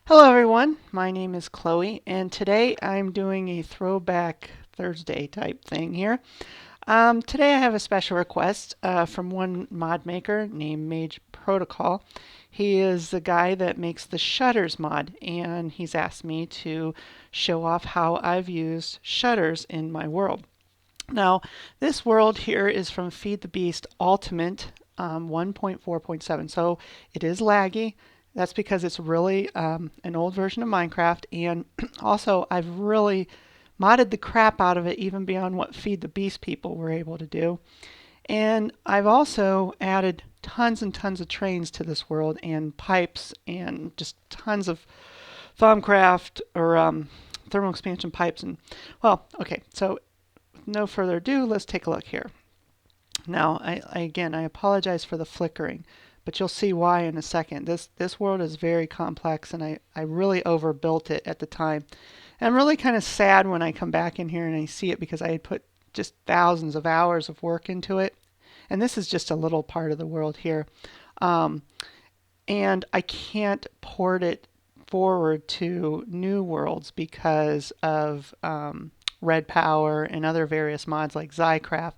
Hello everyone, my name is Chloe and today I'm doing a throwback Thursday type thing here. Today I have a special request from one mod maker named Mage Protocol. He is the guy that makes the shutters mod and he's asked me to show off how I've used shutters in my world. Now this world here is from Feed the Beast Ultimate 1.4.7, so it is laggy. That's because it's really an old version of Minecraft, and also I've really modded the crap out of it even beyond what Feed the Beast people were able to do. And I've also added tons and tons of trains to this world and pipes and just tons of Thumbcraft or thermal expansion pipes. And well, okay, so with no further ado, let's take a look here. Now, again, I apologize for the flickering, but you'll see why in a second. This world is very complex, and I really overbuilt it at the time. And I'm really kind of sad when I come back in here and I see it because I had put just thousands of hours of work into it. And this is just a little part of the world here. Um, and I can't port it forward to new worlds because of RedPower and other various mods like ZyCraft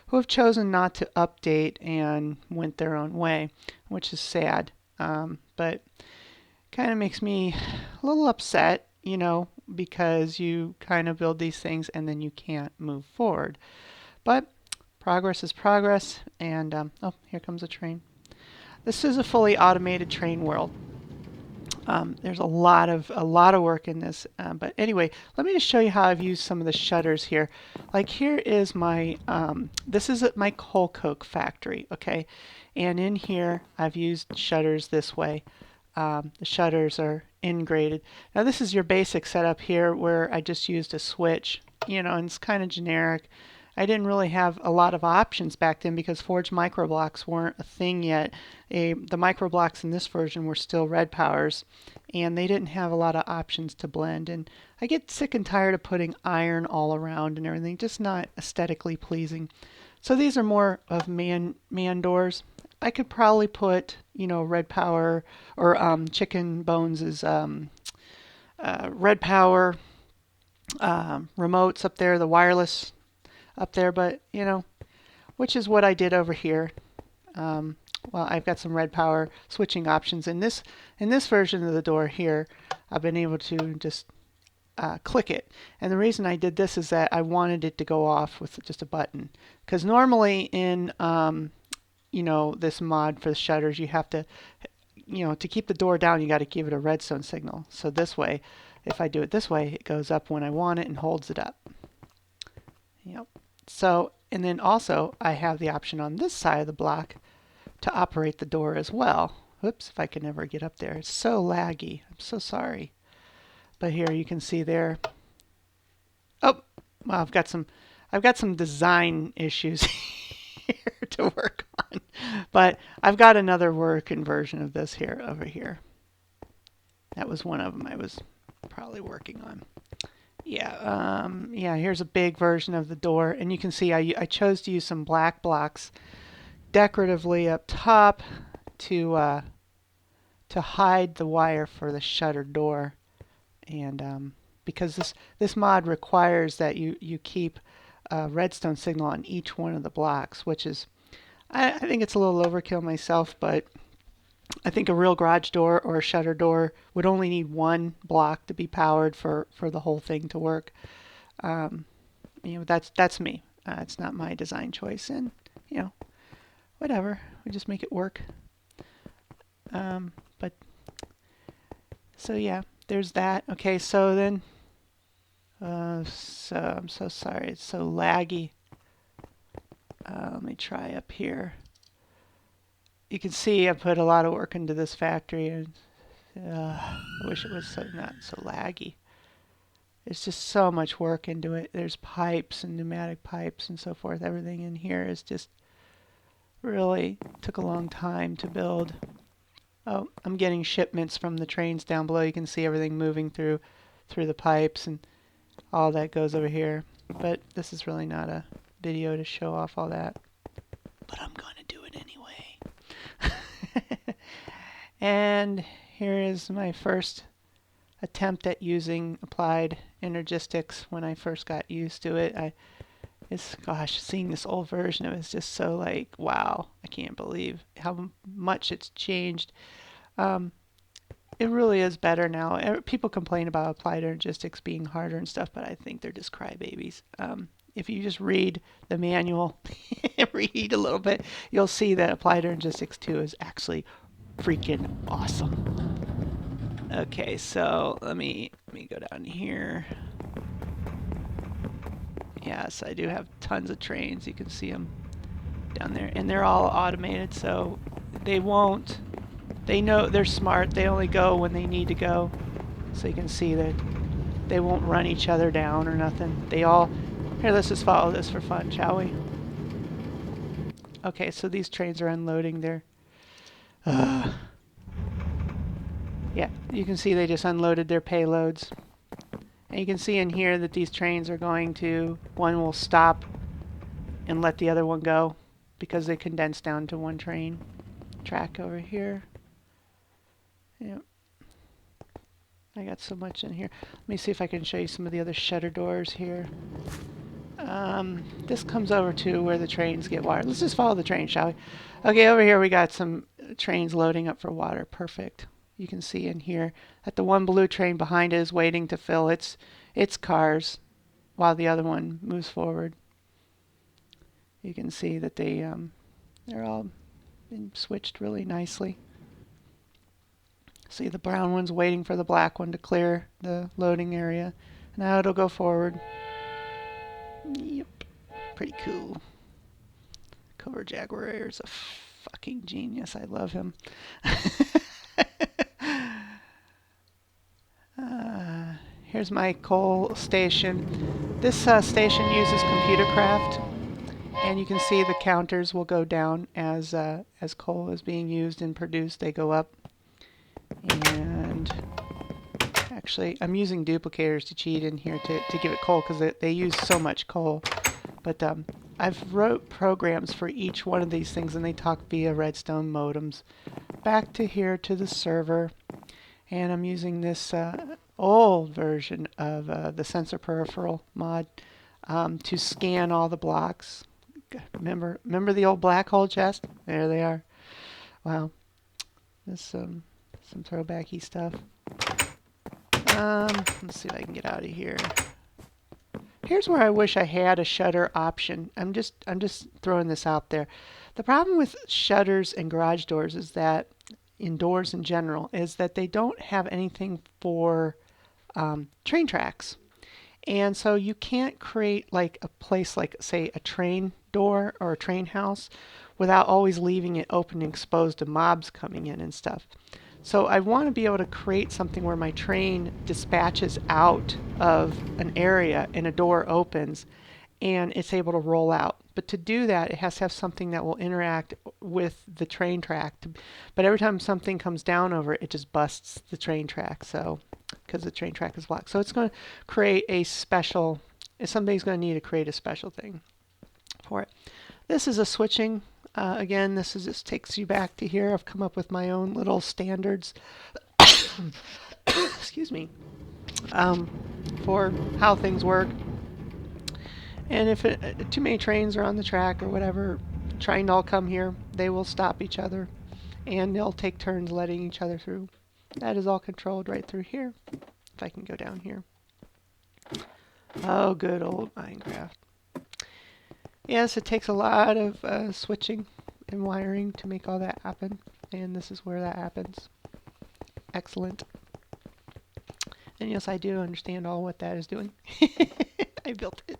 who have chosen not to update and went their own way, which is sad. But kind of makes me a little upset, because you kind of build these things and then you can't move forward. But progress is progress, and oh, here comes a train. This is a fully automated train world. There's a lot of work in this, but anyway, let me just show you how I've used some of the shutters here. Like here is my this is at my coal coke factory, okay, and in here I've used shutters this way. The shutters are integrated. Now this is your basic setup here, where I just used a switch, and it's kind of generic. I didn't really have a lot of options back then because forged microblocks weren't a thing yet. The microblocks in this version were still RedPowers, and they didn't have a lot of options to blend. And I get sick and tired of putting iron all around and everything, just not aesthetically pleasing. So these are more of man doors. I could probably put, RedPower or Chicken Bones is RedPower remotes up there, the wireless up there, but which is what I did over here. Well, I've got some RedPower switching options in this version of the door here. I've been able to just click it, and the reason I did this is that I wanted it to go off with just a button. Because normally in this mod for the shutters, you have to to keep the door down, you got to give it a redstone signal. So this way, if I do it this way, it goes up when I want it and holds it up. Yep. So, and then also I have the option on this side of the block to operate the door as well. Whoops, if I can ever get up there. It's so laggy. I'm so sorry. But here you can see there. Oh, well, I've got some design issues here to work on. But I've got another working version of this here over here. That was one of them I was probably working on. Yeah, here's a big version of the door, and you can see I chose to use some black blocks decoratively up top to hide the wire for the shutter door, and because this mod requires that you keep a redstone signal on each one of the blocks, which is I think it's a little overkill myself, but I think a real garage door or a shutter door would only need one block to be powered for the whole thing to work. That's me. It's not my design choice, and whatever. We just make it work. But so yeah, there's that. Okay, so then, so I'm so sorry. It's so laggy. Let me try up here. You can see I put a lot of work into this factory, and I wish it was not so laggy. There's just so much work into it. There's pipes and pneumatic pipes and so forth. Everything in here is just really took a long time to build. Oh, I'm getting shipments from the trains down below. You can see everything moving through the pipes, and all that goes over here. But this is really not a video to show off all that. But I'm going to do it anyway. And here is my first attempt at using applied Energistics when I first got used to it. Gosh, seeing this old version of it is just so like, wow, I can't believe how much it's changed. Um, it really is better now. People complain about applied Energistics being harder and stuff, but I think they're just crybabies. If you just read the manual and read a little bit, you'll see that applied Energistics 2 is actually freaking awesome. Okay, so let me go down here. Yes, I do have tons of trains. You can see them down there, and they're all automated, so they won't. They know they're smart. They only go when they need to go, so you can see that they won't run each other down or nothing. They all. Here, let's just follow this for fun, shall we? Okay, so these trains are unloading there. Yeah, you can see they just unloaded their payloads. And you can see in here that these trains are going to, one will stop and let the other one go because they condense down to one train track over here. Yep. I got so much in here. Let me see if I can show you some of the other shutter doors here. This comes over to where the trains get water. Let's just follow the train, shall we? Okay, over here we got some trains loading up for water. Perfect. You can see in here that the one blue train behind it is waiting to fill its cars while the other one moves forward. You can see that they're all been switched really nicely. See, the brown one's waiting for the black one to clear the loading area. Now it'll go forward. Yep, pretty cool. Cover Jaguar is a fucking genius. I love him. Here's my coal station. This station uses ComputerCraft, and you can see the counters will go down as coal is being used and produced. They go up. And actually, I'm using duplicators to cheat in here to give it coal because they use so much coal. But I've wrote programs for each one of these things, and they talk via redstone modems back to here to the server. And I'm using this old version of the sensor peripheral mod to scan all the blocks. Remember the old black hole chest? There they are. Wow. This some throwbacky stuff. Let's see if I can get out of here. Here's where I wish I had a shutter option. I'm just throwing this out there. The problem with shutters and garage doors is that, indoors in general, is that they don't have anything for train tracks. And so you can't create like a place like, say, a train door or a train house without always leaving it open and exposed to mobs coming in and stuff. So I want to be able to create something where my train dispatches out of an area and a door opens and it's able to roll out. But to do that, it has to have something that will interact with the train track. But every time something comes down over it, it just busts the train track. So, because the train track is blocked. So it's going to create a special, somebody's going to need to create a special thing for it. This is a switching. Again, this takes you back to here. I've come up with my own little standards. Excuse me. For how things work. And if too many trains are on the track or whatever, trying to all come here, they will stop each other. And they'll take turns letting each other through. That is all controlled right through here. If I can go down here. Oh, good old Minecraft. Yes, it takes a lot of switching and wiring to make all that happen. And this is where that happens. Excellent. And yes, I do understand all what that is doing. I built it.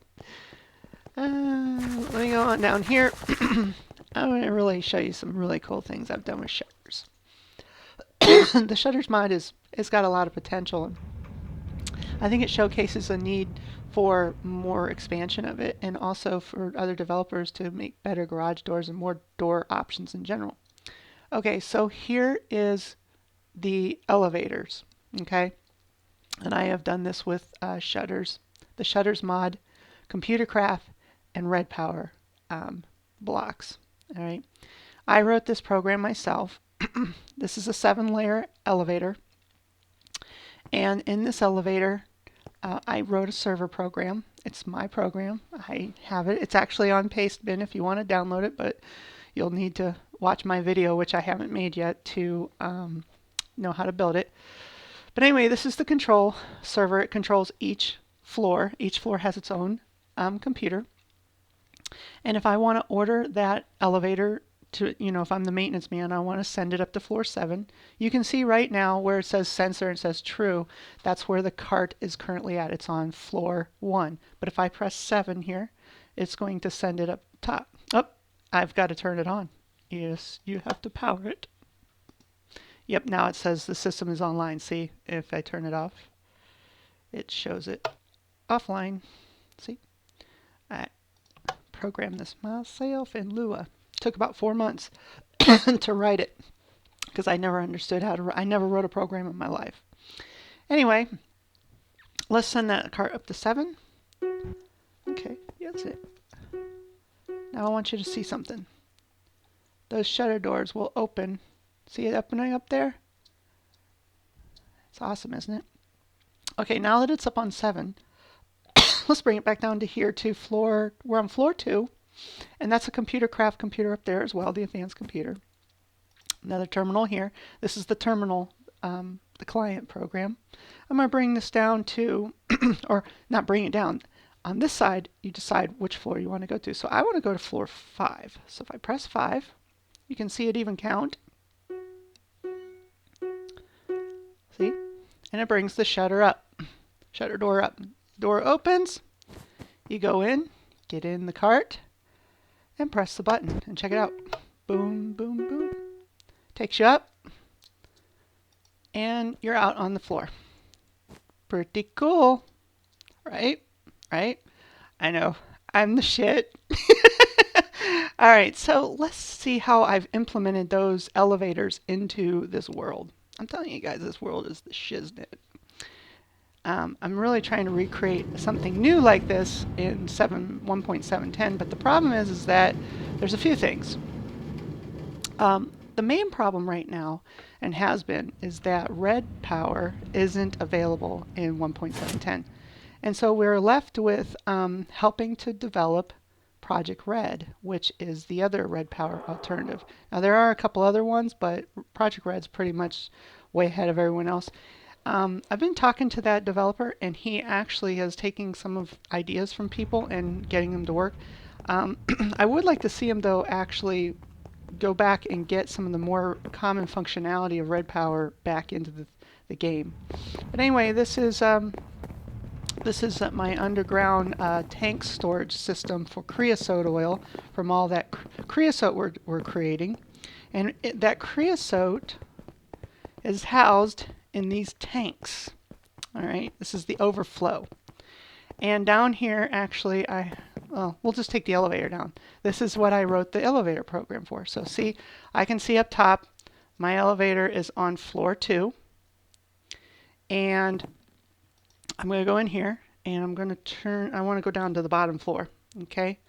Let me go on down here. I want to really show you some really cool things I've done with shutters. The shutters mod it's got a lot of potential. And I think it showcases a need for more expansion of it, and also for other developers to make better garage doors and more door options in general. Okay, so here is the elevators. Okay, and I have done this with shutters, the shutters mod, ComputerCraft, and RedPower blocks. All right, I wrote this program myself. This is a 7-layer elevator. And in this elevator, I wrote a server program. It's my program. I have it. It's actually on Pastebin if you want to download it, but you'll need to watch my video, which I haven't made yet, to know how to build it. But anyway, this is the control server. It controls each floor. Each floor has its own computer. And if I want to order that elevator to, if I'm the maintenance man, I want to send it up to floor 7. You can see right now where it says sensor and it says true, that's where the cart is currently at. It's on floor 1. But if I press 7 here, it's going to send it up top. Oh, I've got to turn it on. Yes, you have to power it. Yep, now it says the system is online. See, if I turn it off, it shows it offline. See? I programmed this myself in Lua. Took about 4 months to write it because I never understood how to. I never wrote a program in my life. Anyway, let's send that cart up to 7. Okay, that's it. Now I want you to see something. Those shutter doors will open. See it opening up there? It's awesome, isn't it? Okay, now that it's up on 7, let's bring it back down to here to floor. We're on floor 2. And that's a ComputerCraft computer up there as well, the advanced computer. Another terminal here. This is the terminal, the client program. I'm going to bring this down to, or not bring it down. On this side, you decide which floor you want to go to. So I want to go to floor 5. So if I press 5, you can see it even count. See? And it brings the shutter up. Shutter door up. Door opens. You go in, get in the cart, and press the button and check it out. Boom, boom, boom. Takes you up and you're out on the floor. Pretty cool, right? Right? I know, I'm the shit. All right, so let's see how I've implemented those elevators into this world. I'm telling you guys, this world is the shiznit. I'm really trying to recreate something new like this in 1.710, but the problem is that there's a few things. The main problem right now, and has been, is that RedPower isn't available in 1.710. And so we're left with helping to develop ProjectRed, which is the other RedPower alternative. Now there are a couple other ones, but ProjectRed's pretty much way ahead of everyone else. I've been talking to that developer, and he actually is taking some of ideas from people and getting them to work. I would like to see him, though, actually go back and get some of the more common functionality of RedPower back into the game. But anyway, this is my underground tank storage system for creosote oil from all that creosote we're creating. And that creosote is housed in these tanks. All right, this is the overflow. And down here, actually, we'll just take the elevator down. This is what I wrote the elevator program for. So see, I can see up top, my elevator is on floor 2. And I'm going to go in here, and I'm going to turn, I want to go down to the bottom floor, okay?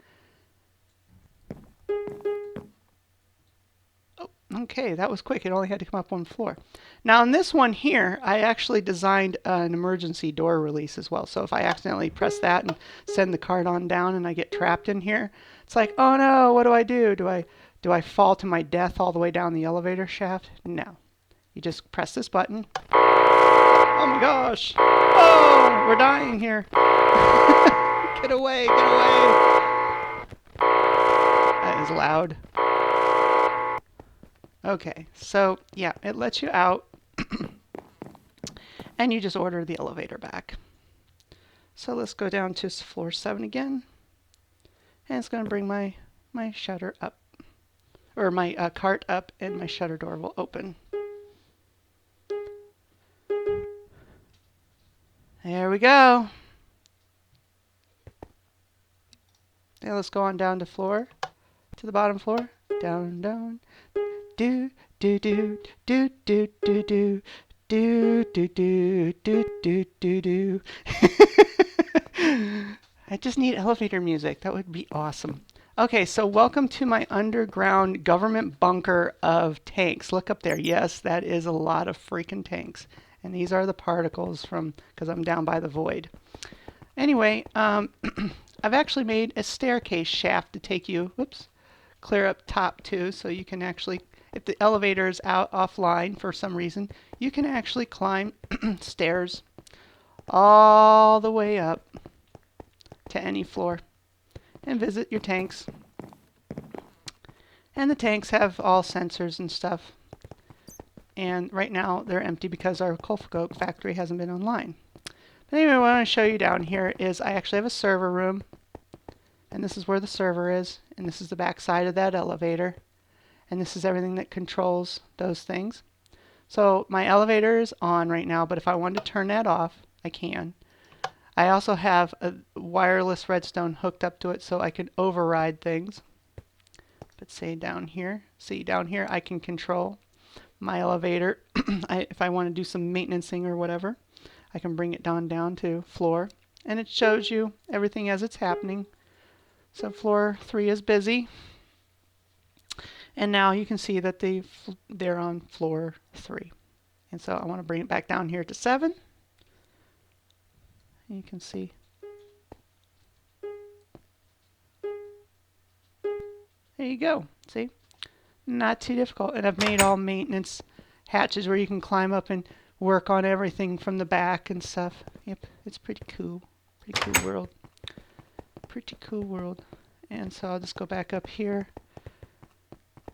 Okay, that was quick. It only had to come up 1 floor. Now on this one here, I actually designed an emergency door release as well. So if I accidentally press that and send the cart on down and I get trapped in here, it's like, oh no, what do I do? Do I fall to my death all the way down the elevator shaft? No. You just press this button. Oh my gosh. Oh, we're dying here. Get away, get away. That is loud. Okay, so yeah, it lets you out and you just order the elevator back. So let's go down to floor 7 again, and it's going to bring my shutter up, or my cart up, and my shutter door will open. There we go. Now let's go on down to the bottom floor. Down, down. Do do do do do do do do do do do do do do. I just need elevator music. That would be awesome. Okay, so welcome to my underground government bunker of tanks. Look up there. Yes, that is a lot of freaking tanks. And these are the particles from, because I'm down by the void. Anyway, I've actually made a staircase shaft to take you, whoops, clear up top too, so you can actually, if the elevator is out offline for some reason, you can actually climb stairs all the way up to any floor and visit your tanks. And the tanks have all sensors and stuff. And right now they're empty because our coal coke factory hasn't been online. But anyway, what I want to show you down here is I actually have a server room. And this is where the server is. And this is the back side of that elevator. And this is everything that controls those things. So my elevator is on right now, but if I wanted to turn that off, I can. I also have a wireless redstone hooked up to it so I can override things. But say down here, see down here, I can control my elevator. If I want to do some maintenancing or whatever, I can bring it down to floor. And it shows you everything as it's happening. So floor 3 is busy. And now you can see that they're on floor 3. And so I want to bring it back down here to 7. And you can see. There you go. See? Not too difficult. And I've made all maintenance hatches where you can climb up and work on everything from the back and stuff. Yep, it's pretty cool. Pretty cool world. Pretty cool world. And so I'll just go back up here.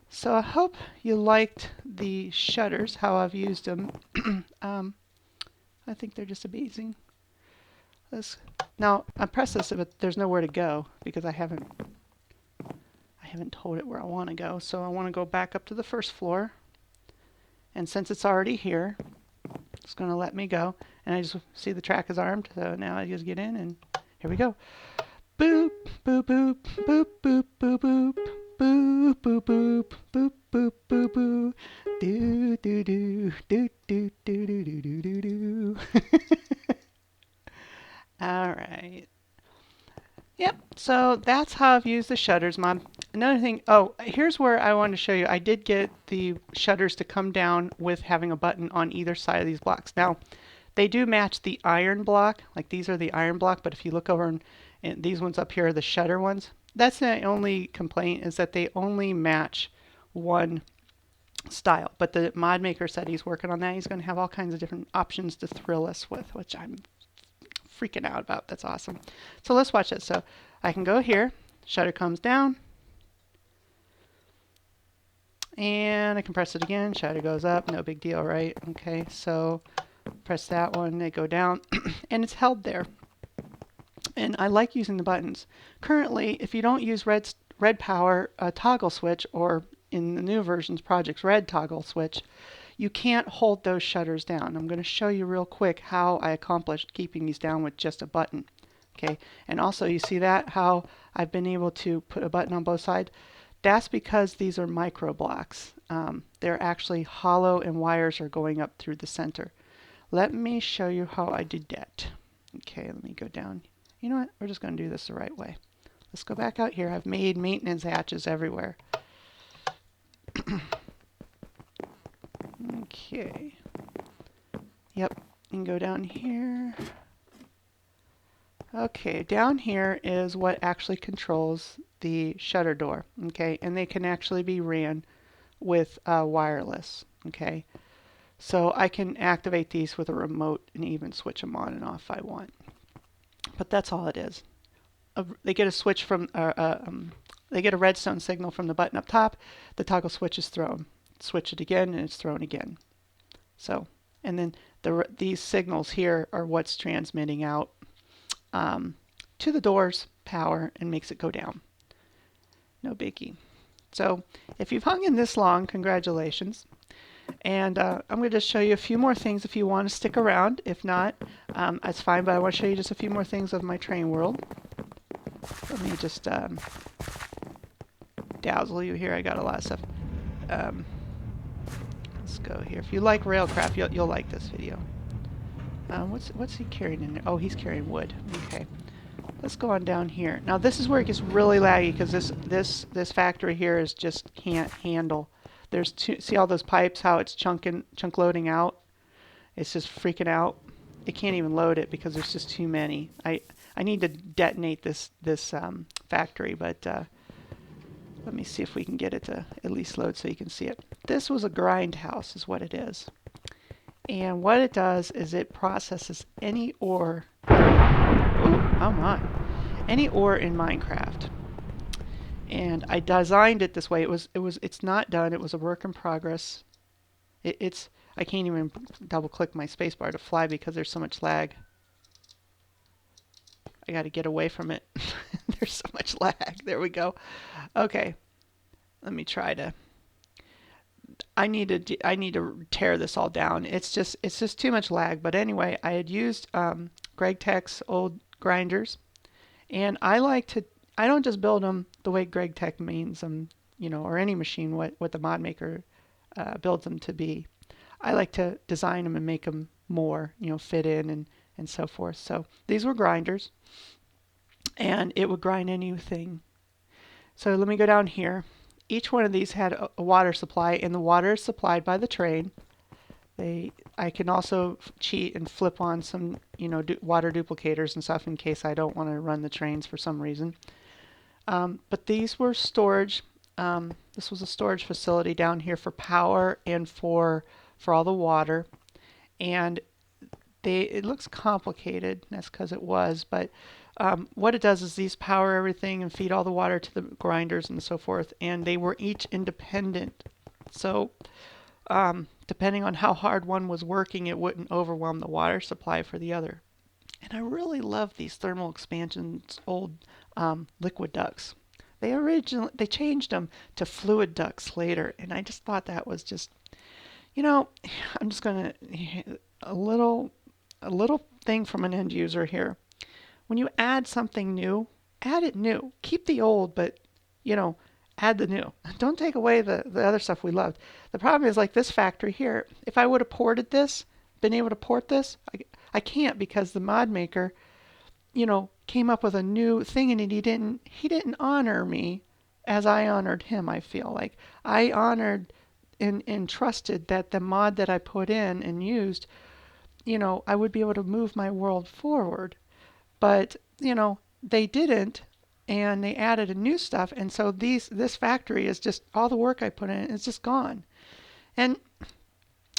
So I hope you liked the shutters, how I've used them. I think they're just amazing. Now I press this, but there's nowhere to go because I haven't told it where I want to go. So I want to go back up to the first floor. And since it's already here, it's going to let me go. And I just see the track is armed. So now I just get in and here we go. Boop, boop, boop, boop, boop, boop, boop. Boop, boop, boop, boop, boop, boop, boop. Do, do, do, do, do, do, do, do, do, do. All right. Yep, so that's how I've used the shutters mod. Another thing, oh, here's where I wanted to show you. I did get the shutters to come down with having a button on either side of these blocks. Now, they do match the iron block, like these are the iron block, but if you look over and these ones up here are the shutter ones. That's the only complaint, is that they only match one style. But the mod maker said he's working on that. He's going to have all kinds of different options to thrill us with, which I'm freaking out about. That's awesome. So let's watch it. So I can go here, shutter comes down, and I can press it again, shutter goes up, no big deal, right? Okay, so press that one, they go down, and it's held there. And I like using the buttons. Currently, if you don't use RedPower toggle switch, or in the new versions, ProjectRed toggle switch, you can't hold those shutters down. I'm going to show you real quick how I accomplished keeping these down with just a button. Okay, and also you see that, how I've been able to put a button on both sides? That's because these are micro blocks. They're actually hollow and wires are going up through the center. Let me show you how I did that. Okay, let me go down. You know what? We're just going to do this the right way. Let's go back out here. I've made maintenance hatches everywhere. Okay. Yep. You can go down here. Okay, down here is what actually controls the shutter door. Okay, and they can actually be ran with wireless. Okay, so I can activate these with a remote and even switch them on and off if I want. But that's all it is. They get a switch from, they get a redstone signal from the button up top. The toggle switch is thrown. Switch it again, and it's thrown again. So, and then these signals here are what's transmitting out to the door's power and makes it go down. No biggie. So, if you've hung in this long, congratulations. And I'm going to just show you a few more things if you want to stick around. If not, that's fine, but I want to show you just a few more things of my train world. Let me just dazzle you here. I got a lot of stuff. Let's go here. If you like RailCraft, you'll like this video. What's he carrying in there? Oh, he's carrying wood. Okay. Let's go on down here. Now this is where it gets really laggy because this factory here is just can't handle. There's see all those pipes, how it's chunk loading out, It's just freaking out. It can't even load it because there's just too many. I need to detonate this factory, but let me see if we can get it to at least load so you can see it. This was a grind house is what it is. And what it does is it processes any ore. Oh my. Any ore in Minecraft. And I designed it this way. It's not done. It was a work in progress. I can't even double click my spacebar to fly because there's so much lag. I got to get away from it. There's so much lag. There we go. Okay. Let me try to. I need to tear this all down. It's just too much lag. But anyway, I had used GregTech's old grinders, and I don't just build them the way GregTech means them, or any machine what the mod maker builds them to be. I like to design them and make them more, fit in and so forth. So these were grinders, and it would grind anything. So let me go down here. Each one of these had a water supply, and the water is supplied by the train. I can also cheat and flip on some, water duplicators and stuff in case I don't want to run the trains for some reason. But these were storage. This was a storage facility down here for power and for all the water. And it looks complicated. That's because it was. But what it does is these power everything and feed all the water to the grinders and so forth. And they were each independent. So depending on how hard one was working, it wouldn't overwhelm the water supply for the other. And I really love these thermal expansions, old liquid ducts. They changed them to fluid ducts later, and I just thought that was just, I'm just gonna a little thing from an end user here. When you add something new, add it new. Keep the old, but add the new. Don't take away the other stuff we loved. The problem is like this factory here. If I would have been able to port this, I can't because the mod maker, came up with a new thing and he didn't honor me as I honored him. I feel like I honored and trusted that the mod that I put in and used, I would be able to move my world forward. But, they didn't, and they added a new stuff, and so this factory is just all the work I put in is just gone. And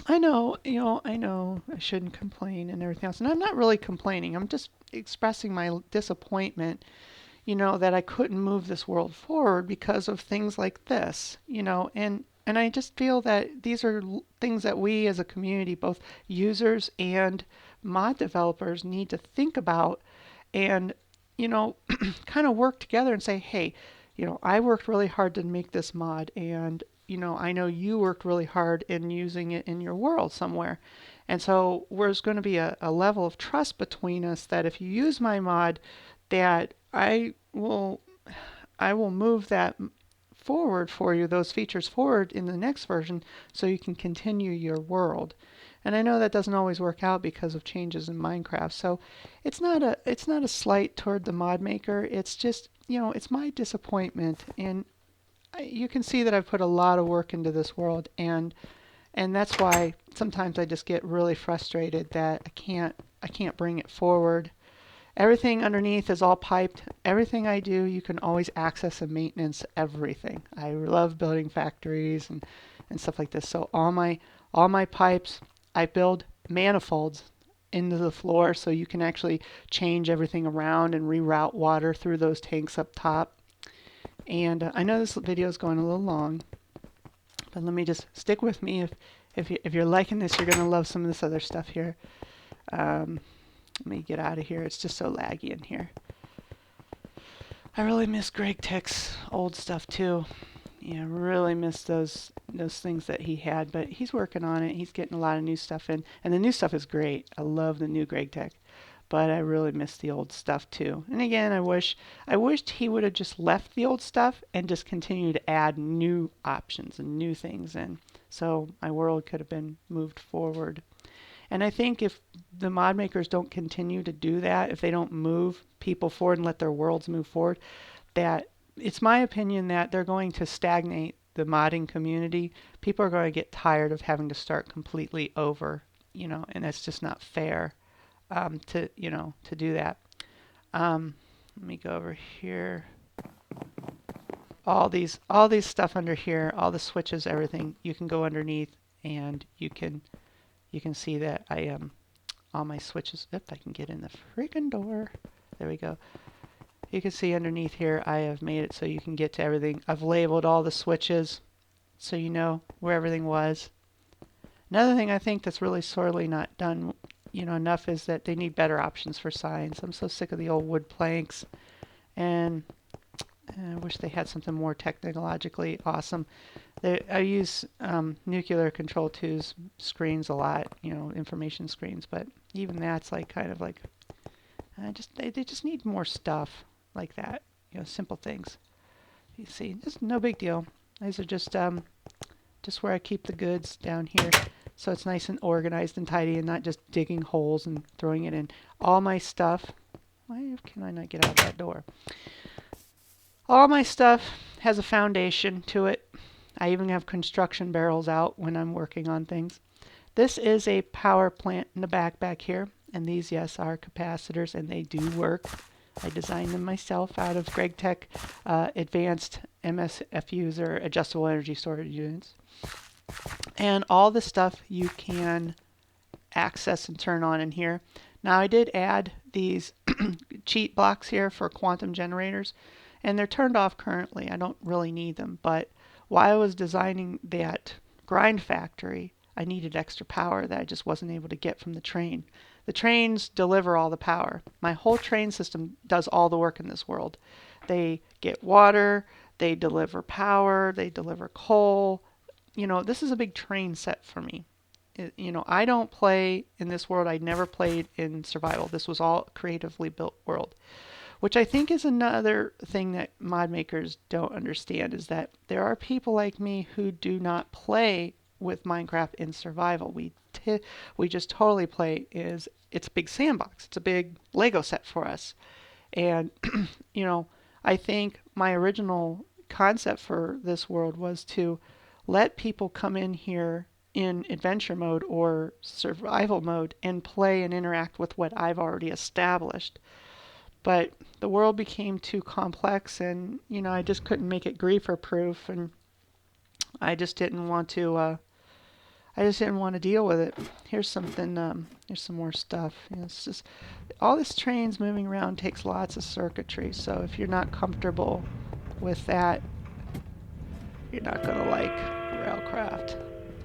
I know I shouldn't complain and everything else. And I'm not really complaining. I'm just expressing my disappointment, that I couldn't move this world forward because of things like this, and I just feel that these are things that we as a community, both users and mod developers, need to think about and, kind of work together and say, hey, I worked really hard to make this mod, and I know you worked really hard in using it in your world somewhere. And so there's going to be a level of trust between us that if you use my mod, that I will move that forward for you, those features forward in the next version so you can continue your world. And I know that doesn't always work out because of changes in Minecraft. So it's not a slight toward the mod maker. It's just, it's my disappointment, and you can see that I've put a lot of work into this world, and that's why sometimes I just get really frustrated that I can't bring it forward. Everything underneath is all piped. Everything I do, you can always access and maintenance everything. I love building factories and stuff like this. So all my pipes, I build manifolds into the floor so you can actually change everything around and reroute water through those tanks up top. And I know this video is going a little long, but let me just stick with me. If you're liking this, you're going to love some of this other stuff here. Let me get out of here. It's just so laggy in here. I really miss GregTech's old stuff too. Yeah, really miss those things that he had, but he's working on it. He's getting a lot of new stuff in, and the new stuff is great. I love the new GregTech, but I really miss the old stuff too. And again, I wished he would have just left the old stuff and just continued to add new options and new things in, so my world could have been moved forward. And I think if the mod makers don't continue to do that, if they don't move people forward and let their worlds move forward, that it's my opinion that they're going to stagnate the modding community. People are going to get tired of having to start completely over, and it's just not fair to do that. Let me go over here. All these stuff under here, all the switches, everything, you can go underneath and you can see that I all my switches. If I can get in the freaking door. There we go. You can see underneath here I have made it so you can get to everything. I've labeled all the switches so you know where everything was. Another thing I think that's really sorely not done enough is that they need better options for signs. I'm so sick of the old wood planks, and I wish they had something more technologically awesome. I use nuclear control twos screens a lot, information screens, but even that's like kind of like they just need more stuff like that, simple things. You see, just no big deal. These are just where I keep the goods down here, so it's nice and organized and tidy, and not just digging holes and throwing it in. All my stuff. Why can I not get out of that door? All my stuff has a foundation to it. I even have construction barrels out when I'm working on things. This is a power plant in the back here, and these, yes, are capacitors, and they do work. I designed them myself out of GregTech advanced MSFUs, or adjustable energy storage units. And all the stuff you can access and turn on in here. Now I did add these cheat blocks here for quantum generators, and they're turned off currently. I don't really need them, but while I was designing that grind factory, I needed extra power that I just wasn't able to get from the train. The trains deliver all the power. My whole train system does all the work in this world. They get water, they deliver power, they deliver coal. This is a big train set for me. I don't play in this world. I never played in survival. This was all creatively built world. Which I think is another thing that mod makers don't understand, is that there are people like me who do not play with Minecraft in survival. We just totally play it's a big sandbox. It's a big Lego set for us. And I think my original concept for this world was to let people come in here in adventure mode or survival mode and play and interact with what I've already established. But the world became too complex, and I just couldn't make it griefer proof, and I just didn't want to. I just didn't want to deal with it. Here's something. Here's some more stuff. It's just all this trains moving around takes lots of circuitry. So if you're not comfortable with that, you're not gonna like RailCraft.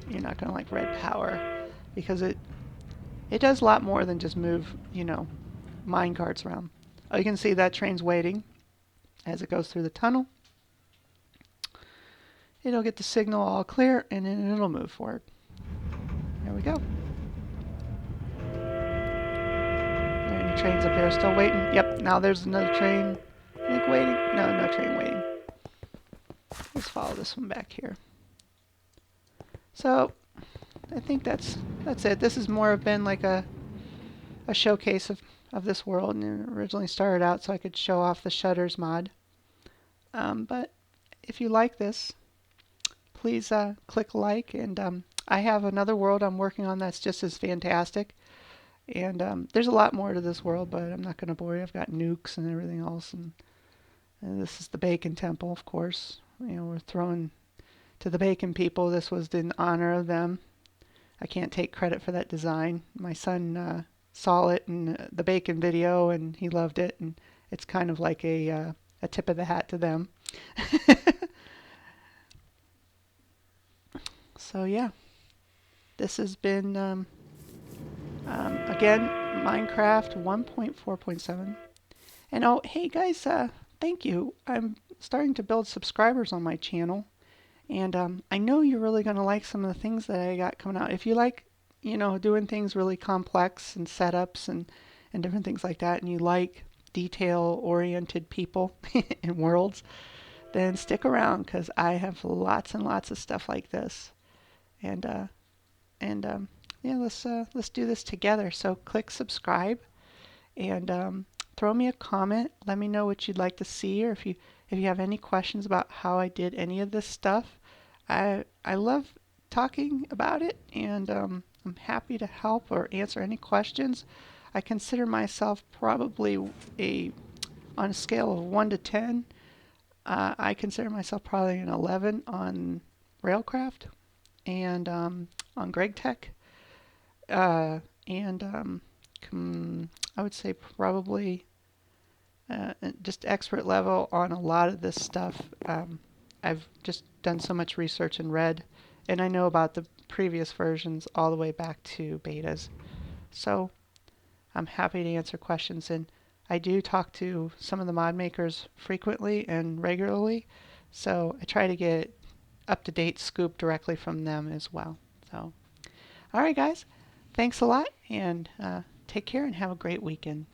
You're not gonna like RedPower, because it does a lot more than just move mine carts around. Oh, you can see that train's waiting as it goes through the tunnel. It'll get the signal all clear, and then it'll move forward. There we go. Are there any trains up here still waiting? Yep, now there's another train. I think waiting. No train waiting. Let's follow this one back here. So I think that's it. This has more been like a showcase of this world, and it originally started out so I could show off the shutters mod. But if you like this, please click like, and I have another world I'm working on that's just as fantastic. And there's a lot more to this world, but I'm not going to bore you. I've got nukes and everything else, and this is the Bacon Temple, of course. We're throwing to the Bacon people. This was in honor of them. I can't take credit for that design. My son saw it in the Bacon video, and he loved it, and it's kind of like a tip of the hat to them. So yeah, this has been again Minecraft 1.4.7. And oh, hey guys, thank you. I'm starting to build subscribers on my channel, and I know you're really going to like some of the things that I got coming out. If you like doing things really complex and setups and different things like that, and you like detail-oriented people and worlds, then stick around, because I have lots and lots of stuff like this. And yeah, let's do this together. So click subscribe, and throw me a comment. Let me know what you'd like to see, or if you have any questions about how I did any of this stuff. I love talking about it, and I'm happy to help or answer any questions. I consider myself probably on a scale of 1 to 10, I consider myself probably an 11 on RailCraft and on GregTech. Uh, and I would say probably just expert level on a lot of this stuff. I've just done so much research and read, and I know about the previous versions all the way back to betas. So I'm happy to answer questions, and I do talk to some of the mod makers frequently and regularly, so I try to get up-to-date scoop directly from them as well. So, all right, guys, thanks a lot, and take care and have a great weekend.